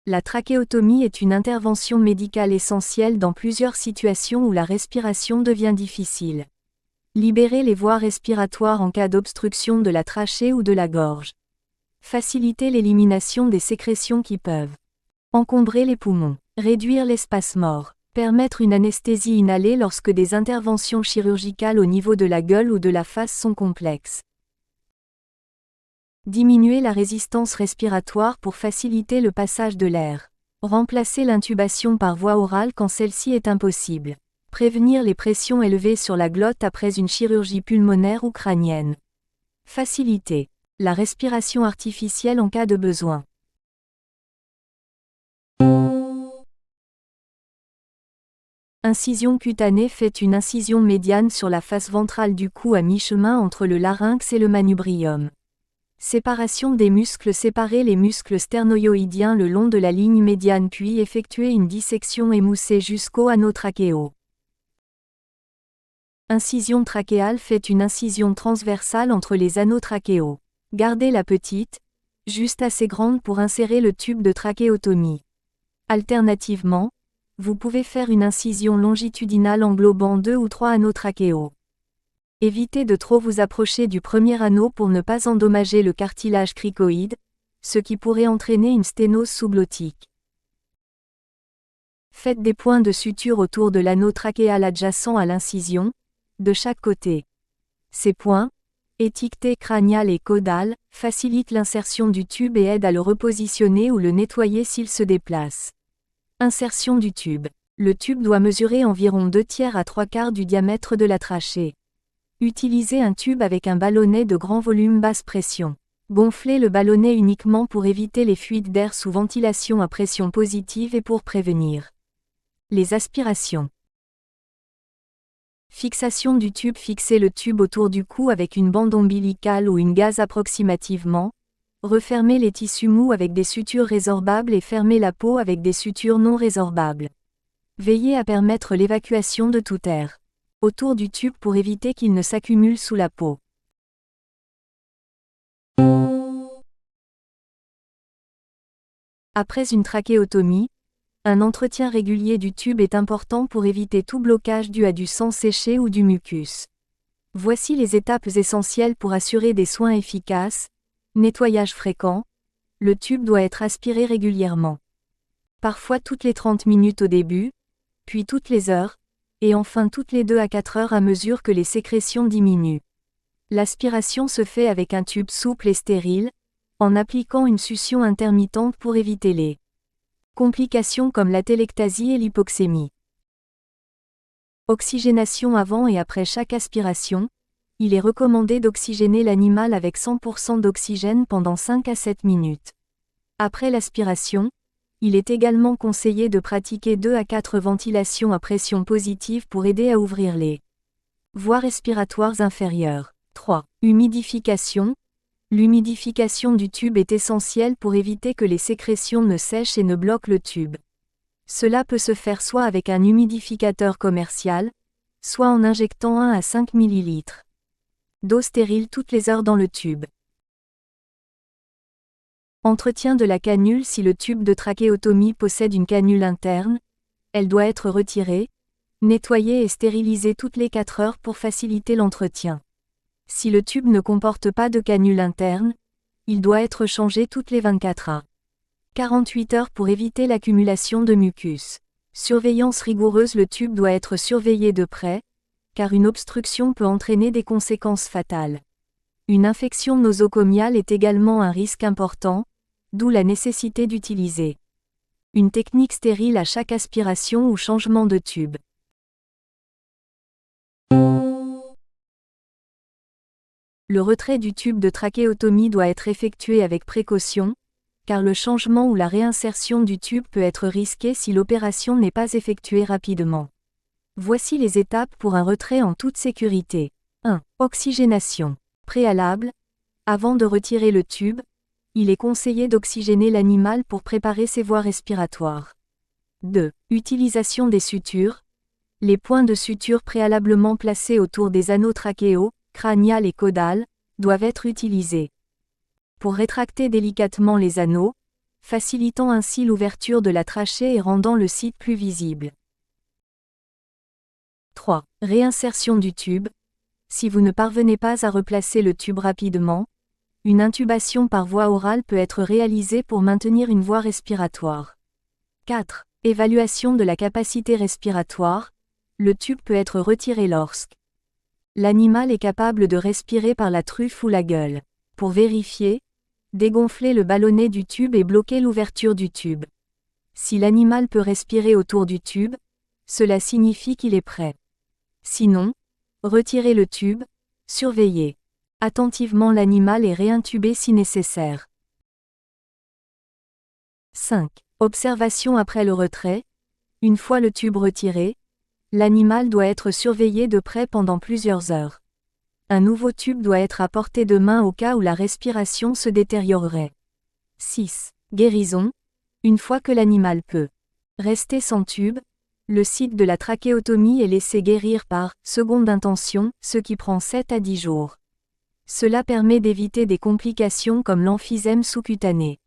La trachéotomie est une intervention médicale essentielle dans plusieurs situations où la respiration devient difficile. Libérer les voies respiratoires en cas d'obstruction de la trachée ou de la gorge. Faciliter l'élimination des sécrétions qui peuvent encombrer les poumons. Réduire l'espace mort. Permettre une anesthésie inhalée lorsque des interventions chirurgicales au niveau de la gueule ou de la face sont complexes. Diminuer la résistance respiratoire pour faciliter le passage de l'air. Remplacer l'intubation par voie orale quand celle-ci est impossible. Prévenir les pressions élevées sur la glotte après une chirurgie pulmonaire ou crânienne. Faciliter la respiration artificielle en cas de besoin. Incision cutanée fait une incision médiane sur la face ventrale du cou à mi-chemin entre le larynx et le manubrium. Séparation des muscles. Séparer les muscles sternoïdiens le long de la ligne médiane puis effectuer une dissection émoussée jusqu'au anneau trachéo. Incision trachéale fait une incision transversale entre les anneaux trachéaux. Gardez la petite, juste assez grande pour insérer le tube de trachéotomie. Alternativement, vous pouvez faire une incision longitudinale englobant 2 ou 3 anneaux trachéaux. Évitez de trop vous approcher du premier anneau pour ne pas endommager le cartilage cricoïde, ce qui pourrait entraîner une sténose sous-glottique. Faites des points de suture autour de l'anneau trachéal adjacent à l'incision, de chaque côté. Ces points, étiquetés crânial et caudal, facilitent l'insertion du tube et aident à le repositionner ou le nettoyer s'il se déplace. Insertion du tube. Le tube doit mesurer environ 2/3 à 3/4 du diamètre de la trachée. Utilisez un tube avec un ballonnet de grand volume basse pression. Gonflez le ballonnet uniquement pour éviter les fuites d'air sous ventilation à pression positive et pour prévenir les aspirations. Fixation du tube. Fixez le tube autour du cou avec une bande ombilicale ou une gaze approximativement. Refermez les tissus mous avec des sutures résorbables et fermez la peau avec des sutures non résorbables. Veillez à permettre l'évacuation de tout air autour du tube pour éviter qu'il ne s'accumule sous la peau. Après une trachéotomie, un entretien régulier du tube est important pour éviter tout blocage dû à du sang séché ou du mucus. Voici les étapes essentielles pour assurer des soins efficaces. Nettoyage fréquent. Le tube doit être aspiré régulièrement. Parfois toutes les 30 minutes au début, puis toutes les heures, et enfin toutes les 2 à 4 heures à mesure que les sécrétions diminuent. L'aspiration se fait avec un tube souple et stérile, en appliquant une succion intermittente pour éviter les complications comme l'atelectasie et l'hypoxémie. Oxygénation avant et après chaque aspiration. Il est recommandé d'oxygéner l'animal avec 100% d'oxygène pendant 5 à 7 minutes. Après l'aspiration, il est également conseillé de pratiquer 2 à 4 ventilations à pression positive pour aider à ouvrir les voies respiratoires inférieures. 3. Humidification. L'humidification du tube est essentielle pour éviter que les sécrétions ne sèchent et ne bloquent le tube. Cela peut se faire soit avec un humidificateur commercial, soit en injectant 1 à 5 ml d'eau stérile toutes les heures dans le tube. Entretien de la canule. Si le tube de trachéotomie possède une canule interne, elle doit être retirée, nettoyée et stérilisée toutes les 4 heures pour faciliter l'entretien. Si le tube ne comporte pas de canule interne, il doit être changé toutes les 24 à 48 heures pour éviter l'accumulation de mucus. Surveillance rigoureuse. Le tube doit être surveillé de près, car une obstruction peut entraîner des conséquences fatales. Une infection nosocomiale est également un risque important, d'où la nécessité d'utiliser une technique stérile à chaque aspiration ou changement de tube. Le retrait du tube de trachéotomie doit être effectué avec précaution, car le changement ou la réinsertion du tube peut être risqué si l'opération n'est pas effectuée rapidement. Voici les étapes pour un retrait en toute sécurité. 1. Oxygénation. Préalable. Avant de retirer le tube, il est conseillé d'oxygéner l'animal pour préparer ses voies respiratoires. 2. Utilisation des sutures. Les points de suture préalablement placés autour des anneaux trachéaux, crânial et caudal, doivent être utilisés. Pour rétracter délicatement les anneaux, facilitant ainsi l'ouverture de la trachée et rendant le site plus visible. 3. Réinsertion du tube. Si vous ne parvenez pas à replacer le tube rapidement, une intubation par voie orale peut être réalisée pour maintenir une voie respiratoire. 4. Évaluation de la capacité respiratoire. Le tube peut être retiré lorsque l'animal est capable de respirer par la truffe ou la gueule. Pour vérifier, dégonflez le ballonnet du tube et bloquez l'ouverture du tube. Si l'animal peut respirer autour du tube, cela signifie qu'il est prêt. Sinon, retirez le tube, surveillez attentivement l'animal et réintubez si nécessaire. 5. Observation après le retrait. Une fois le tube retiré, l'animal doit être surveillé de près pendant plusieurs heures. Un nouveau tube doit être à portée de main au cas où la respiration se détériorerait. 6. Guérison. Une fois que l'animal peut rester sans tube, le site de la trachéotomie est laissé guérir par seconde intention, ce qui prend 7 à 10 jours. Cela permet d'éviter des complications comme l'emphysème sous-cutané.